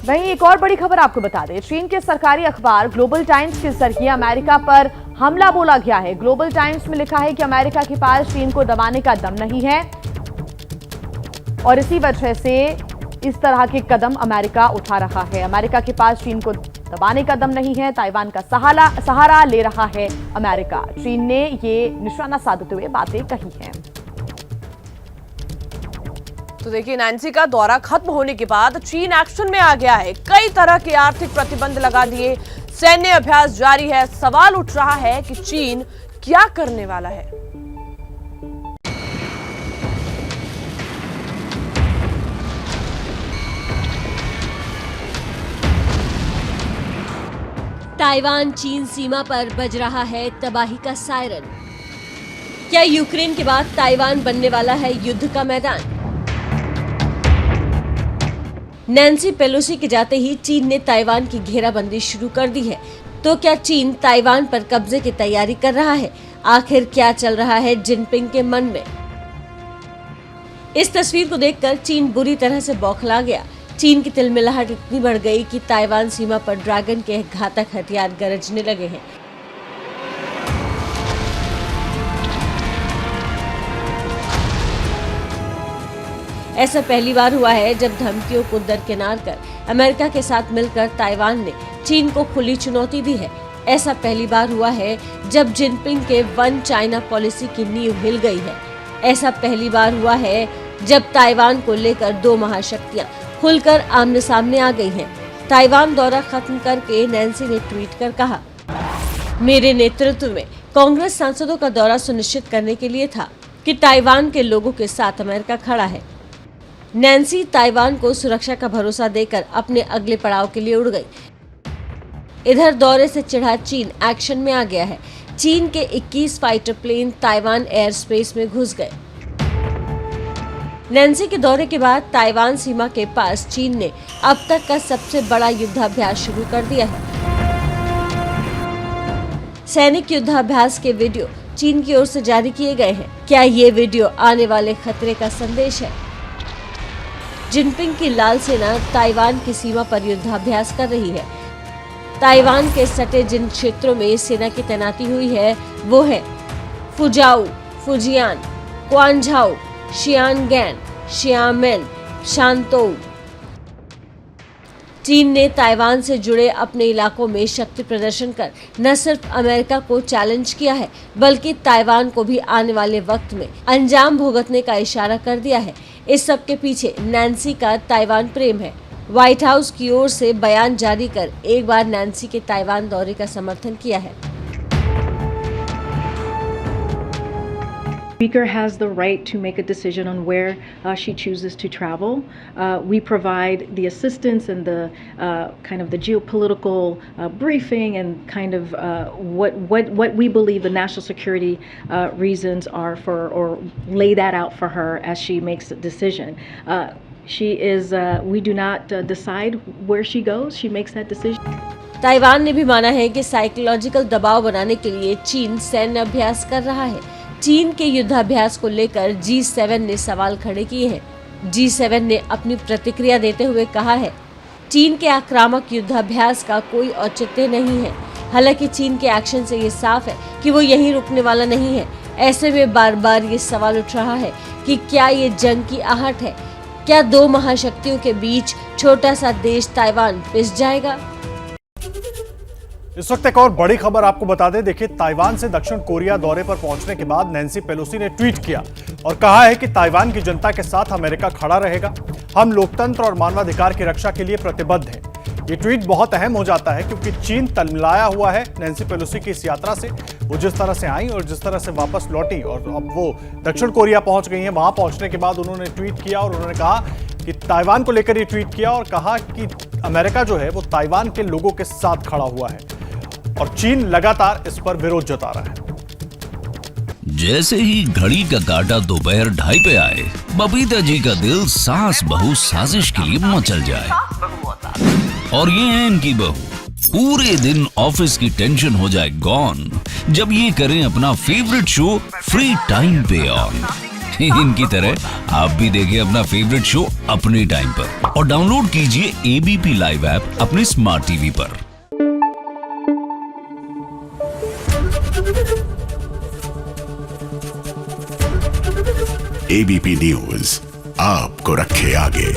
वहीं एक और बड़ी खबर आपको बता दें, चीन के सरकारी अखबार ग्लोबल टाइम्स के जरिए अमेरिका पर हमला बोला गया है। ग्लोबल टाइम्स में लिखा है कि अमेरिका के पास चीन को दबाने का दम नहीं है और इसी वजह से इस तरह के कदम अमेरिका उठा रहा है। अमेरिका के पास चीन को दबाने का दम नहीं है, ताइवान का सहारा ले रहा है अमेरिका। चीन ने ये निशाना साधते हुए बातें कही हैं। तो देखिए, नैन्सी का दौरा खत्म होने के बाद चीन एक्शन में आ गया है। कई तरह के आर्थिक प्रतिबंध लगा दिए, सैन्य अभ्यास जारी है। सवाल उठ रहा है कि चीन क्या करने वाला है। ताइवान चीन सीमा पर बज रहा है तबाही का सायरन। क्या यूक्रेन के बाद ताइवान बनने वाला है युद्ध का मैदान? नैन्सी पेलोसी के जाते ही चीन ने ताइवान की घेराबंदी शुरू कर दी है। तो क्या चीन ताइवान पर कब्जे की तैयारी कर रहा है? आखिर क्या चल रहा है जिनपिंग के मन में? इस तस्वीर को देखकर चीन बुरी तरह से बौखला गया। चीन की तिलमिलाहट इतनी बढ़ गई कि ताइवान सीमा पर ड्रैगन के घातक हथियार गरजने लगे हैं। ऐसा पहली बार हुआ है जब धमकियों को दरकिनार कर अमेरिका के साथ मिलकर ताइवान ने चीन को खुली चुनौती दी है। ऐसा पहली बार हुआ है जब जिनपिंग के वन चाइना पॉलिसी की नींव हिल गई है। ऐसा पहली बार हुआ है जब ताइवान को लेकर दो महाशक्तियां खुलकर आमने सामने आ गई हैं। ताइवान दौरा खत्म करके नैन्सी ने ट्वीट कर कहा, मेरे नेतृत्व में कांग्रेस सांसदों का दौरा सुनिश्चित करने के लिए था कि ताइवान के लोगों के साथ अमेरिका खड़ा है। नैन्सी ताइवान को सुरक्षा का भरोसा देकर अपने अगले पड़ाव के लिए उड़ गई। इधर दौरे से चिढ़ा चीन एक्शन में आ गया है। चीन के 21 fighter plane Taiwan airspace में घुस गए। नैन्सी के दौरे के बाद ताइवान सीमा के पास चीन ने अब तक का सबसे बड़ा युद्धाभ्यास शुरू कर दिया है। सैनिक युद्धाभ्यास के वीडियो चीन की ओर से जारी किए गए हैं। क्या ये वीडियो आने वाले खतरे का संदेश है? जिनपिंग की लाल सेना ताइवान की सीमा पर युद्धाभ्यास कर रही है। ताइवान के सटे जिन क्षेत्रों में सेना की तैनाती हुई है वो है फुजाऊ, फुजियान, क्वांझाऊ, शियानगैन, शियामेन, शांतोउ। चीन ने ताइवान से जुड़े अपने इलाकों में शक्ति प्रदर्शन कर न सिर्फ अमेरिका को चैलेंज किया है, बल्कि ताइवान को भी आने वाले वक्त में अंजाम भुगतने का इशारा कर दिया है। इस सब के पीछे नैन्सी का ताइवान प्रेम है। व्हाइट हाउस की ओर से बयान जारी कर एक बार नैन्सी के ताइवान दौरे का समर्थन किया है। Speaker has the right to make a decision on where she chooses to travel. We provide the assistance and the kind of the geopolitical briefing and kind of what we believe the national security reasons are for, or lay that out for her as she makes a decision. We do not decide where she goes. She makes that decision. Taiwan ने भी माना है कि psychological दबाव बनाने के लिए चीन सैन्य अभ्यास कर रहा है। चीन के युद्धाभ्यास को लेकर G7 ने सवाल खड़े किए हैं। G7 ने अपनी प्रतिक्रिया देते हुए कहा है, चीन के आक्रामक युद्धाभ्यास का कोई औचित्य नहीं है। हालांकि चीन के एक्शन से ये साफ है कि वो यहीं रुकने वाला नहीं है। ऐसे में बार बार ये सवाल उठ रहा है कि क्या ये जंग की आहट है? क्या दो महाशक्तियों के बीच छोटा सा देश ताइवान पिस जाएगा? इस वक्त एक और बड़ी खबर आपको बता दें। देखिए, ताइवान से दक्षिण कोरिया दौरे पर पहुंचने के बाद नैन्सी पेलोसी ने ट्वीट किया और कहा है कि ताइवान की जनता के साथ अमेरिका खड़ा रहेगा। हम लोकतंत्र और मानवाधिकार की रक्षा के लिए प्रतिबद्ध हैं। ये ट्वीट बहुत अहम हो जाता है क्योंकि चीन तलमिलाया हुआ है नैन्सी पेलोसी की इस यात्रा से। वो जिस तरह से आई और जिस तरह से वापस लौटी और अब वो दक्षिण कोरिया पहुंच गई हैं। वहां पहुंचने के बाद उन्होंने ट्वीट किया और उन्होंने कहा कि ताइवान को लेकर ये ट्वीट किया और कहा कि अमेरिका जो है वो ताइवान के लोगों के साथ खड़ा हुआ है और चीन लगातार इस पर विरोध जता रहा है। जैसे ही घड़ी का काटा दोपहर 2:30 पे आए, बबीता जी का दिल सास बहू साजिश के लिए मचल जाए। और ये है इनकी बहू, पूरे दिन ऑफिस की टेंशन हो जाए गॉन जब ये करें अपना फेवरेट शो फ्री टाइम पे ऑन। इनकी तरह आप भी देखिए अपना फेवरेट शो अपने टाइम पर और डाउनलोड कीजिए एबीपी लाइव ऐप अपने स्मार्ट टीवी पर। एबीपी न्यूज आपको रखे आगे।